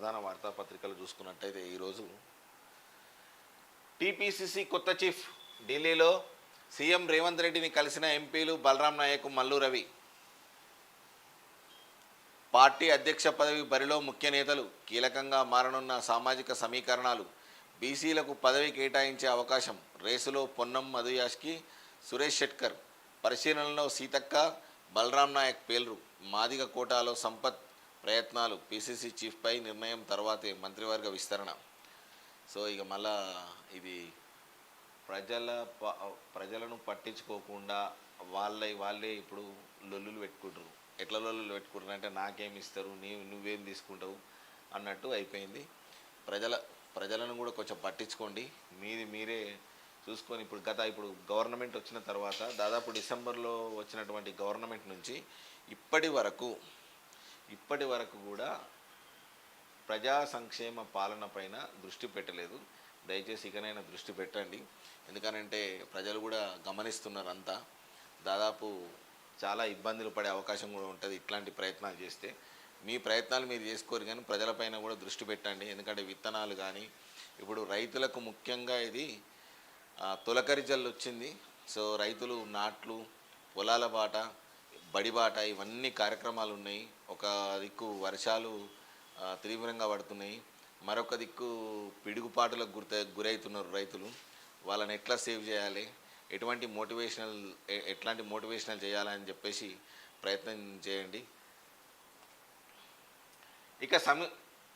ప్రధాన వార్తాపత్రికలు చూసుకున్నట్టయితే ఈరోజు టీపీసీసీ కొత్త చీఫ్ ఢిల్లీలో సీఎం రేవంత్ రెడ్డిని కలిసిన ఎంపీలు బలరాం నాయక్, మల్లు రవి. పార్టీ అధ్యక్ష పదవి బరిలో ముఖ్య నేతలు, కీలకంగా మారనున్న సామాజిక సమీకరణాలు, బీసీలకు పదవి కేటాయించే అవకాశం, రేసులో పొన్నం మధుయాష్కి, సురేష్ షెట్కర్, పరిశీలనలో సీతక్క, బలరాం నాయక్ పేర్లు, మాదిగ కోటాలో సంపత్ ప్రయత్నాలు, పీసీసీ చీఫ్పై నిర్ణయం తర్వాతే మంత్రివర్గ విస్తరణ. సో ఇక మళ్ళా ఇది ప్రజలను పట్టించుకోకుండా వాళ్ళే ఇప్పుడు లొల్లులు పెట్టుకుంటారు. ఎట్లా లొల్లులు పెట్టుకుంటారు అంటే నాకేమి ఇస్తారు, నువ్వేం తీసుకుంటావు అన్నట్టు అయిపోయింది. ప్రజలను కూడా కొంచెం పట్టించుకోండి, మీరే చూసుకొని. ఇప్పుడు గవర్నమెంట్ వచ్చిన తర్వాత దాదాపు డిసెంబర్లో వచ్చినటువంటి గవర్నమెంట్ నుంచి ఇప్పటి వరకు కూడా ప్రజా సంక్షేమ పాలన పైన దృష్టి పెట్టలేదు. దయచేసి ఇకనైనా దృష్టి పెట్టండి. ఎందుకనంటే ప్రజలు కూడా గమనిస్తున్నారు. అంతా దాదాపు చాలా ఇబ్బందులు పడే అవకాశం కూడా ఉంటుంది ఇట్లాంటి ప్రయత్నాలు చేస్తే. మీ ప్రయత్నాలు మీరు చేసుకోరు, కానీ ప్రజలపైన కూడా దృష్టి పెట్టండి. ఎందుకంటే విత్తనాలు కానీ ఇప్పుడు రైతులకు ముఖ్యంగా ఇది తొలకరి జల్లు వచ్చింది. సో రైతులు నాట్లు, పొలాల బాట, బడిబాట ఇవన్నీ కార్యక్రమాలు ఉన్నాయి. ఒక దిక్కు వర్షాలు తీవ్రంగా పడుతున్నాయి, మరొక దిక్కు పిడుగుపాటులకు గురవుతున్నారు రైతులు. వాళ్ళని ఎట్లా సేవ్ చేయాలి, ఎట్లాంటి మోటివేషనల్ చేయాలని చెప్పేసి ప్రయత్నం చేయండి.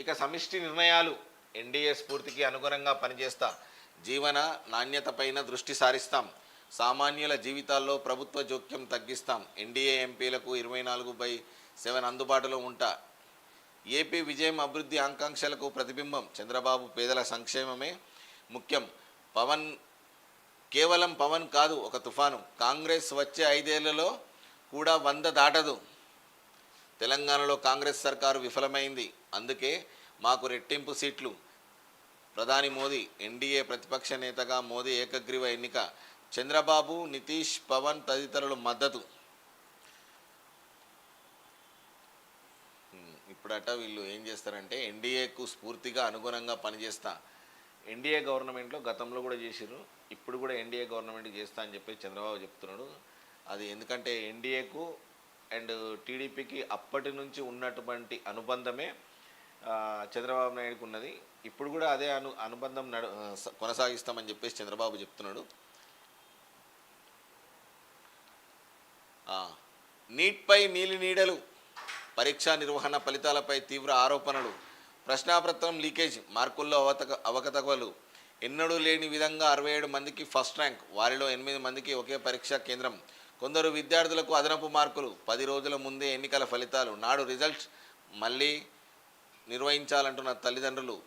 ఇక సమిష్టి నిర్ణయాలు, ఎన్డీఏ స్ఫూర్తికి అనుగుణంగా పనిచేస్తా, జీవన నాణ్యతపైన దృష్టి సారిస్తాం, సామాన్యుల జీవితాల్లో ప్రభుత్వ జోక్యం తగ్గిస్తాం, ఎన్డీఏ ఎంపీలకు 24/7 అందుబాటులో ఉంటా, ఏపీ విజయం అభివృద్ధి ఆకాంక్షలకు ప్రతిబింబం, చంద్రబాబు పేదల సంక్షేమమే ముఖ్యం, కేవలం పవన్ కాదు ఒక తుఫాను, కాంగ్రెస్ వచ్చే 5 ఏళ్లలో కూడా 100 దాటదు, తెలంగాణలో కాంగ్రెస్ సర్కారు విఫలమైంది, అందుకే మాకు రెట్టింపు సీట్లు, ప్రధాని మోదీ, ఎన్డీఏ ప్రతిపక్ష నేతగా మోదీ ఏకగ్రీవ ఎన్నిక, చంద్రబాబు, నితీష్, పవన్ తదితరులు మద్దతు. ఇప్పుడట వీళ్ళు ఏం చేస్తారంటే ఎన్డీఏకు స్ఫూర్తిగా అనుగుణంగా పనిచేస్తా. ఎన్డీఏ గవర్నమెంట్లో గతంలో కూడా చేసిర్రు, ఇప్పుడు కూడా ఎన్డీఏ గవర్నమెంట్ చేస్తా అని చెప్పి చంద్రబాబు చెప్తున్నాడు. అది ఎందుకంటే ఎన్డీఏకు అండ్ టీడీపీకి అప్పటి నుంచి ఉన్నటువంటి అనుబంధమే చంద్రబాబు నాయుడుకు ఉన్నది. ఇప్పుడు కూడా అదే అనుబంధం కొనసాగిస్తామని చెప్పేసి చంద్రబాబు చెప్తున్నాడు. నీట్పై నీలి నీడలు, పరీక్షా నిర్వహణ ఫలితాలపై తీవ్ర ఆరోపణలు, ప్రశ్నాపత్రం లీకేజ్, మార్కుల్లో అవకతవకలు, ఎన్నడూ లేని విధంగా 67 మందికి ఫస్ట్ ర్యాంక్, వారిలో 8 మందికి ఒకే పరీక్షా కేంద్రం, కొందరు విద్యార్థులకు అదనపు మార్కులు, 10 రోజుల ముందే ఎన్నికల ఫలితాలు, నాడు రిజల్ట్స్ మళ్ళీ నిర్వహించాలంటున్న తల్లిదండ్రులు,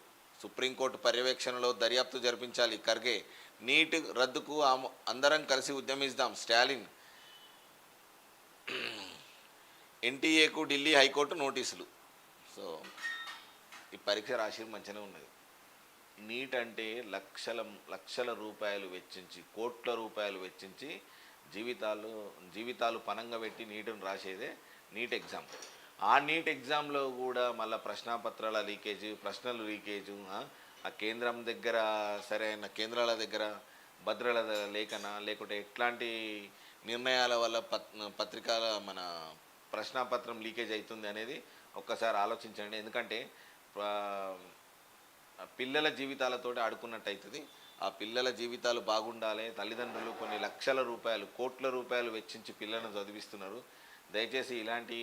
సుప్రీంకోర్టు పర్యవేక్షణలో దర్యాప్తు జరిపించాలి ఖర్గే, నీట్ రద్దుకు అందరం కలిసి ఉద్యమిస్తాం స్టాలిన్, ఎన్టీఏకు ఢిల్లీ హైకోర్టు నోటీసులు. సో ఈ పరీక్ష రాసి మంచిగానే ఉన్నది. నీట్ అంటే లక్షల రూపాయలు వెచ్చించి, కోట్ల రూపాయలు వెచ్చించి జీవితాలు పనంగా పెట్టి నీటును రాసేదే నీట్ ఎగ్జామ్. ఆ నీట్ ఎగ్జామ్లో కూడా మళ్ళీ ప్రశ్నాపత్రాల లీకేజు, ప్రశ్నలు లీకేజు, ఆ కేంద్రం దగ్గర సరైన కేంద్రాల దగ్గర భద్రత లేఖన, లేకుంటే ఎట్లాంటి నిర్ణయాల వల్ల పత్రికల మన ప్రశ్నాపత్రం లీకేజ్ అవుతుంది అనేది ఒక్కసారి ఆలోచించండి. ఎందుకంటే పిల్లల జీవితాలతో ఆడుకున్నట్టు అవుతుంది. ఆ పిల్లల జీవితాలు బాగుండాలి. తల్లిదండ్రులు కొన్ని లక్షల రూపాయలు, కోట్ల రూపాయలు వెచ్చించి పిల్లలను చదివిస్తున్నారు. దయచేసి ఇలాంటి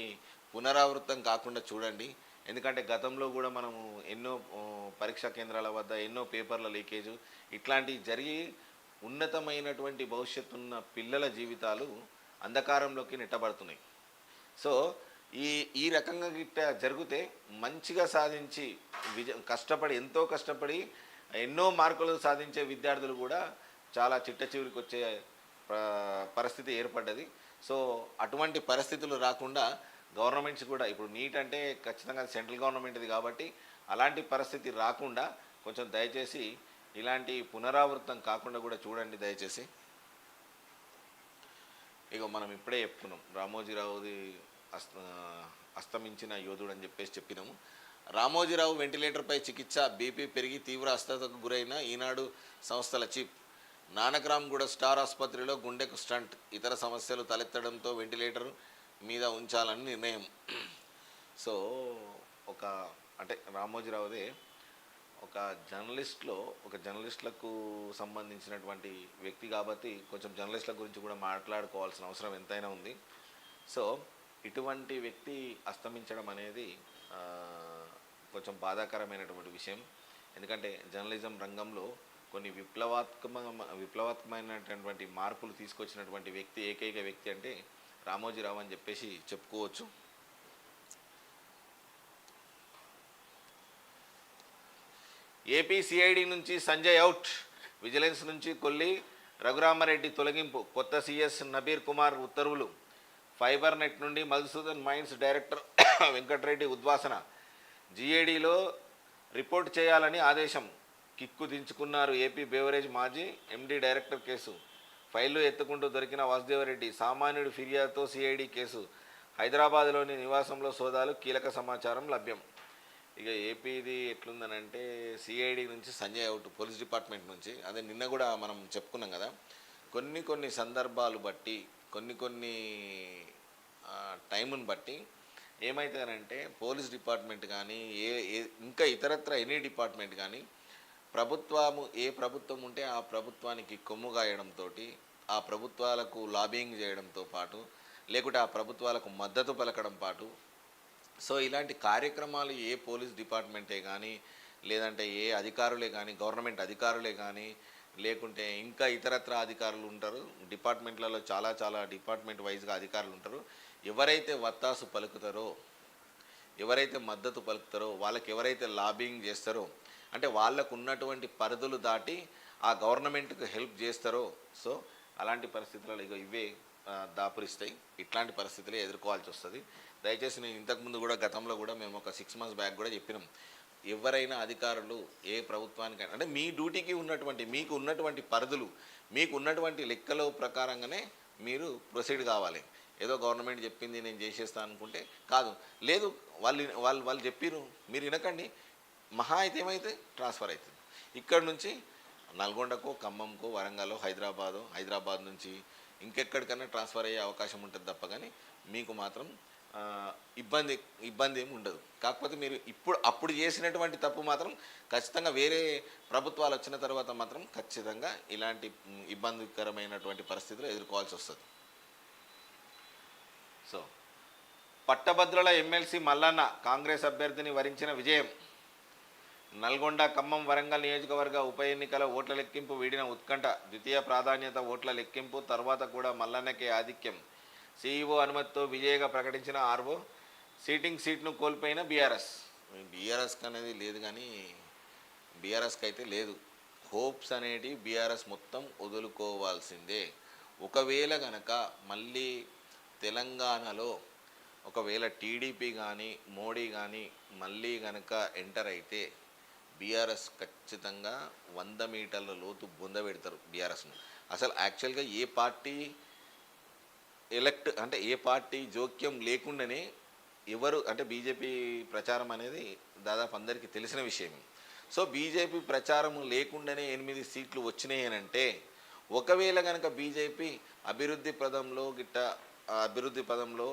పునరావృతం కాకుండా చూడండి. ఎందుకంటే గతంలో కూడా మనము ఎన్నో పరీక్షా కేంద్రాల వద్ద ఎన్నో పేపర్ల లీకేజు ఇట్లాంటివి జరిగి ఉన్నతమైనటువంటి భవిష్యత్తున్న పిల్లల జీవితాలు అంధకారంలోకి నెట్టబడుతున్నాయి. సో ఈ రకంగా గిట్ట జరిగితే మంచిగా సాధించి ఎంతో కష్టపడి ఎన్నో మార్కులు సాధించే విద్యార్థులు కూడా చాలా చిట్ట చివరికి వచ్చే పరిస్థితి ఏర్పడ్డది. సో అటువంటి పరిస్థితులు రాకుండా గవర్నమెంట్స్ కూడా, ఇప్పుడు నీట్ అంటే ఖచ్చితంగా సెంట్రల్ గవర్నమెంట్ది కాబట్టి అలాంటి పరిస్థితి రాకుండా కొంచెం దయచేసి ఇలాంటి పునరావృతం కాకుండా కూడా చూడండి దయచేసి. ఇక మనం ఇప్పుడే చెప్పుకున్నాం రామోజీరావుది అస్తమించిన యోధుడు అని చెప్పేసి చెప్పినాము. రామోజీరావు వెంటిలేటర్పై చికిత్స, బీపీ పెరిగి తీవ్ర అస్వస్థతకు గురైన ఈనాడు సంస్థల చీఫ్. నానక్రామ్గూడ స్టార్ ఆసుపత్రిలో గుండెకు స్టంట్, ఇతర సమస్యలు తలెత్తడంతో వెంటిలేటర్ మీద ఉంచాలని నిర్ణయం. సో ఒక అంటే రామోజీరావుదే ఒక జర్నలిస్టులకు సంబంధించినటువంటి వ్యక్తి కాబట్టి కొంచెం జర్నలిస్టుల గురించి కూడా మాట్లాడుకోవాల్సిన అవసరం ఎంతైనా ఉంది. సో ఇటువంటి వ్యక్తి అస్తమించడం అనేది కొంచెం బాధాకరమైనటువంటి విషయం. ఎందుకంటే జర్నలిజం రంగంలో కొన్ని విప్లవాత్మకమైనటువంటి మార్పులు తీసుకొచ్చినటువంటి వ్యక్తి, ఏకైక వ్యక్తి అంటే రామోజీరావు అని చెప్పేసి చెప్పుకోవచ్చు. ఏపీ సిఐడి నుంచి సంజయ్ అవుట్, విజిలెన్స్ నుంచి కొల్లి రఘురామారెడ్డి తొలగింపు, కొత్త సిఎస్ నబీర్ కుమార్ ఉత్తర్వులు. ఫైబర్ నెట్ నుండి మధుసూదన్ మైన్స్ డైరెక్టర్ వెంకటరెడ్డి ఉద్వాసన, జిఏడిలో రిపోర్ట్ చేయాలని ఆదేశం. కిక్కు దించుకున్నారు ఏపీ బేవరేజ్ మాజీ ఎండీ డైరెక్టర్ కేసు. ఫైళ్లు ఎత్తుకుంటూ దొరికిన వాసుదేవరెడ్డి, సామాన్యుడి ఫిర్యాదుతో సిఐడి కేసు. హైదరాబాద్లోని నివాసంలో సోదాలు, కీలక సమాచారం లభ్యం. ఇక ఏపీది ఎట్లుందనంటే సిఐడి నుంచి సంజయ్ అవుట్, పోలీస్ డిపార్ట్మెంట్ నుంచి. అదే నిన్న కూడా మనం చెప్పుకున్నాం కదా, కొన్ని సందర్భాలు బట్టి కొన్ని టైముని బట్టి ఏమవుతుందంటే పోలీస్ డిపార్ట్మెంట్ కానీ ఇంకా ఇతరత్ర ఎనీ డిపార్ట్మెంట్ కానీ ఏ ప్రభుత్వం ఉంటే ఆ ప్రభుత్వానికి కొమ్ము గాయడంతో, ఆ ప్రభుత్వాలకు లాబింగ్ చేయడంతో పాటు, లేకుంటే ఆ ప్రభుత్వాలకు మద్దతు పలకడం పాటు, సో ఇలాంటి కార్యక్రమాలు ఏ పోలీస్ డిపార్ట్మెంటే కానీ, లేదంటే ఏ అధికారులే కానీ, గవర్నమెంట్ అధికారులే కానీ, లేకుంటే ఇంకా ఇతరత్ర అధికారులు ఉంటారు డిపార్ట్మెంట్లలో, చాలా డిపార్ట్మెంట్ వైజ్గా అధికారులు ఉంటారు. ఎవరైతే వత్తాసు పలుకుతారో, ఎవరైతే మద్దతు పలుకుతారో, వాళ్ళకి ఎవరైతే లాబింగ్ చేస్తారో, అంటే వాళ్ళకు ఉన్నటువంటి పరిధులు దాటి ఆ గవర్నమెంట్కి హెల్ప్ చేస్తారో, సో అలాంటి పరిస్థితులలో ఇవే దాపురిస్తాయి. ఇట్లాంటి పరిస్థితులే ఎదుర్కోవాల్సి వస్తుంది. దయచేసి నేను ఇంతకుముందు కూడా గతంలో కూడా మేము ఒక 6 months బ్యాక్ కూడా చెప్పినాం, ఎవరైనా అధికారులు ఏ ప్రభుత్వానికైనా అంటే మీ డ్యూటీకి ఉన్నటువంటి, మీకు ఉన్నటువంటి పరిధులు, మీకు ఉన్నటువంటి లెక్కల ప్రకారంగానే మీరు ప్రొసీడ్ కావాలి. ఏదో గవర్నమెంట్ చెప్పింది నేను చేసేస్తాను అనుకుంటే కాదు. లేదు, వాళ్ళు చెప్పిరు, మీరు వినకండి. మహా అయితే ఏమైతే ట్రాన్స్ఫర్ అవుతుంది. ఇక్కడ నుంచి నల్గొండకో, ఖమ్మంకో, వరంగల్లో, హైదరాబాద్ నుంచి ఇంకెక్కడికైనా ట్రాన్స్ఫర్ అయ్యే అవకాశం ఉంటుంది తప్ప కానీ మీకు మాత్రం ఇబ్బంది ఏమి ఉండదు. కాకపోతే మీరు అప్పుడు చేసినటువంటి తప్పు మాత్రం ఖచ్చితంగా వేరే ప్రభుత్వాలు వచ్చిన తర్వాత మాత్రం ఖచ్చితంగా ఇలాంటి ఇబ్బందికరమైనటువంటి పరిస్థితులు ఎదుర్కోవాల్సి వస్తుంది. సో పట్టభద్రుల ఎమ్మెల్సీ మల్లన్న కాంగ్రెస్ అభ్యర్థిని వరించిన విజయం. నల్గొండ, ఖమ్మం, వరంగల్ నియోజకవర్గ ఉప ఎన్నికల ఓట్ల లెక్కింపు వీడిన ఉత్కంఠ. ద్వితీయ ప్రాధాన్యత ఓట్ల లెక్కింపు తర్వాత కూడా మల్లన్నకే ఆధిక్యం. సీఈఓ అనుమతితో విజయగా ప్రకటించిన ఆర్ఓ. సీట్ను కోల్పోయిన బీఆర్ఎస్కి అనేది లేదు, కానీ బీఆర్ఎస్కి అయితే లేదు. హోప్స్ అనేటి బీఆర్ఎస్ మొత్తం వదులుకోవాల్సిందే. ఒకవేళ గనక మళ్ళీ తెలంగాణలో ఒకవేళ టీడీపీ కానీ మోడీ కానీ మళ్ళీ గనక ఎంటర్ అయితే బీఆర్ఎస్ ఖచ్చితంగా 100 మీటర్ల లోతు బొంద పెడతారు బీఆర్ఎస్ను. అసలు యాక్చువల్గా ఏ పార్టీ జోక్యం లేకుండానే ఎవరు అంటే బీజేపీ ప్రచారం అనేది దాదాపు అందరికీ తెలిసిన విషయమే. సో బీజేపీ ప్రచారం లేకుండానే 8 సీట్లు వచ్చినాయి అని అంటే, ఒకవేళ కనుక బీజేపీ అభివృద్ధి పదంలో